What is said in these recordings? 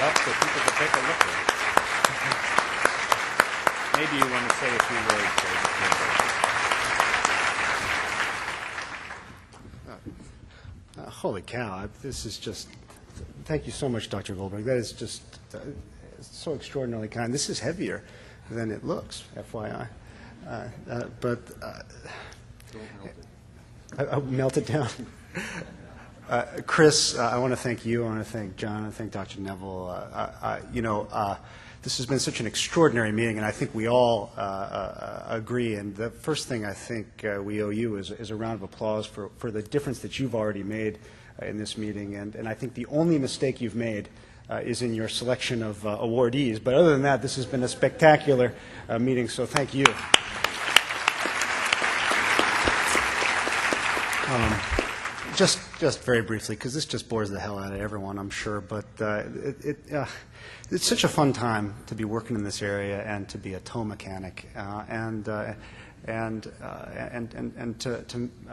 up so people can take a look at it. Maybe you want to say a few words. Holy cow, this is just, thank you so much, Dr. Goldberg. That is just so extraordinarily kind. This is heavier than it looks, FYI. I'll melt it down. Chris, I want to thank you. I want to thank John. I want to thank Dr. Neville. This has been such an extraordinary meeting, and I think we all agree. And the first thing I think we owe you is a round of applause for the difference that you've already made in this meeting. And I think the only mistake you've made is in your selection of awardees. But other than that, this has been a spectacular meeting, so thank you. Just very briefly, because this just bores the hell out of everyone, I'm sure, but it's such a fun time to be working in this area and to be a tow mechanic and to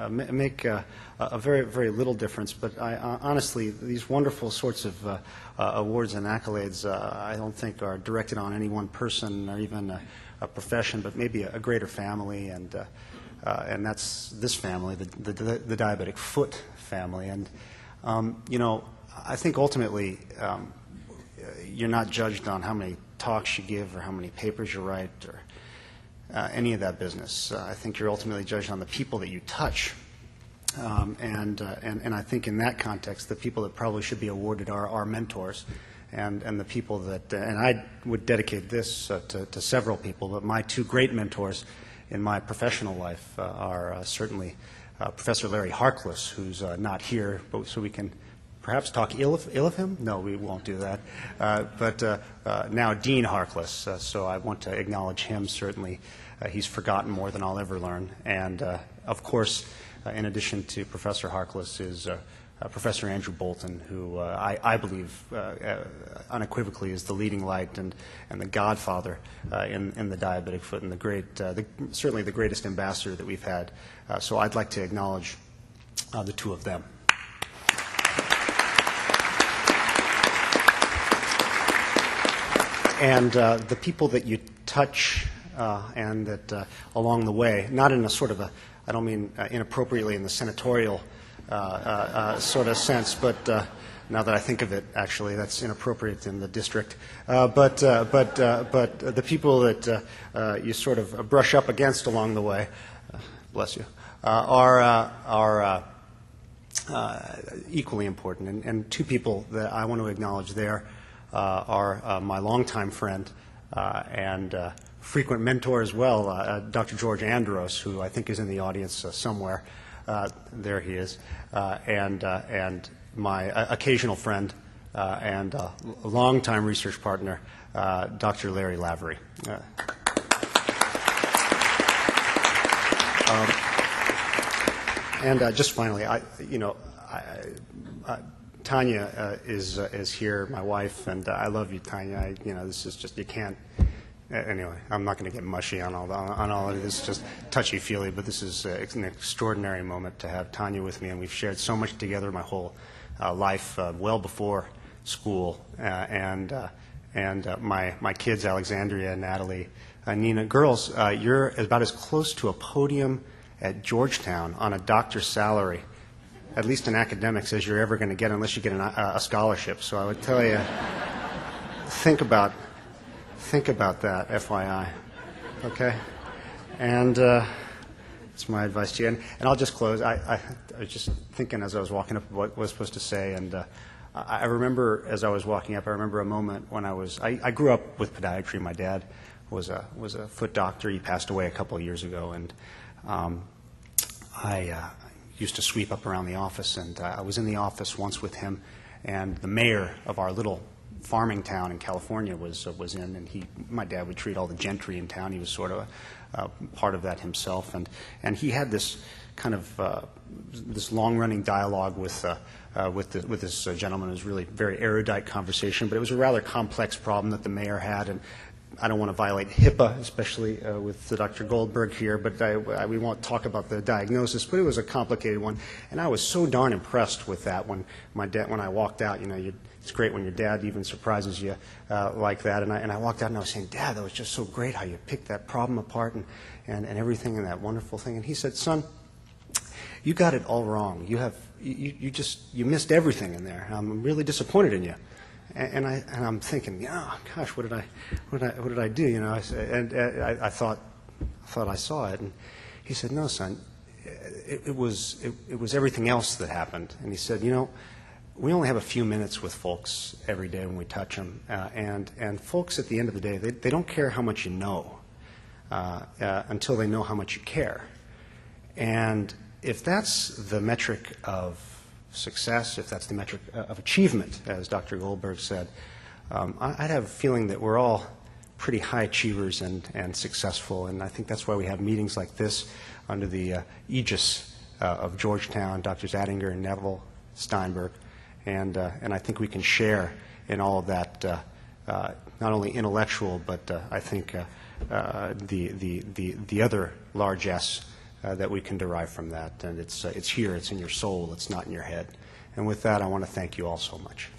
make a very, very little difference. But honestly, these wonderful sorts of awards and accolades, I don't think are directed on any one person or even a profession, but maybe a greater family, and that's this family, the diabetic foot family. And I think ultimately you're not judged on how many talks you give or how many papers you write or any of that business. I think you're ultimately judged on the people that you touch. And I think in that context, the people that probably should be awarded are our mentors, and the people that, and I would dedicate this to several people, but my two great mentors in my professional life are certainly Professor Larry Harkless, who's not here, but so we can perhaps talk ill of him? No, we won't do that. But now Dean Harkless, so I want to acknowledge him certainly. He's forgotten more than I'll ever learn. And of course, in addition to Professor Harkless is Professor Andrew Bolton, who I believe unequivocally is the leading light and the godfather in the diabetic foot, and certainly the greatest ambassador that we've had. So I'd like to acknowledge the two of them. And the people that you touch and that along the way, not in a sort of I don't mean inappropriately in the senatorial sort of sense, but now that I think of it, actually, that's inappropriate in the district. But the people that you sort of brush up against along the way, bless you, are equally important. And two people that I want to acknowledge there are my longtime friend and frequent mentor as well, Dr. George Andros, who I think is in the audience somewhere. There he is, and my occasional friend and longtime research partner, Dr. Larry Lavery. And just finally, Tanya is here, my wife, and I love you, Tanya. This is just, you can't. Anyway, I'm not going to get mushy on all of this, just touchy-feely, but this is an extraordinary moment to have Tanya with me, and we've shared so much together my whole life, well before school, and my kids, Alexandria, Natalie, Nina. Girls, you're about as close to a podium at Georgetown on a doctor's salary, at least in academics, as you're ever going to get, unless you get a scholarship. So I would tell you, think about that, FYI, okay? And it's my advice to you. And I'll just close. I was just thinking as I was walking up what I was supposed to say, and I remember as I was walking up, I remember a moment when I grew up with podiatry. My dad was a foot doctor. He passed away a couple of years ago, and I used to sweep up around the office, and I was in the office once with him, and the mayor of our little farming town in California was in, and my dad would treat all the gentry in town. He was sort of part of that himself, and he had this kind of this long-running dialogue with this gentleman. It was really very erudite conversation, but it was a rather complex problem that the mayor had, and I don't want to violate HIPAA, especially with Dr. Goldberg here, but we won't talk about the diagnosis, but it was a complicated one. And I was so darn impressed with that when I walked out. You know, it's great when your dad even surprises you like that. And I walked out and I was saying, Dad, that was just so great how you picked that problem apart and everything and that wonderful thing. And he said, son, you got it all wrong. You missed everything in there. I'm really disappointed in you. And I'm thinking, oh gosh, what did I do? You know, I thought I saw it, and he said, no, son, it was everything else that happened. And he said, you know, we only have a few minutes with folks every day when we touch them, and folks at the end of the day, they don't care how much you know until they know how much you care. And if that's the metric of success, if that's the metric of achievement, as Dr. Goldberg said, I'd have a feeling that we're all pretty high achievers and successful, and I think that's why we have meetings like this under the aegis of Georgetown, Drs. Attinger and Neville, Steinberg, and I think we can share in all of that, not only intellectual, but I think the other large S that we can derive from that, and it's here, it's in your soul, it's not in your head. And with that, I want to thank you all so much.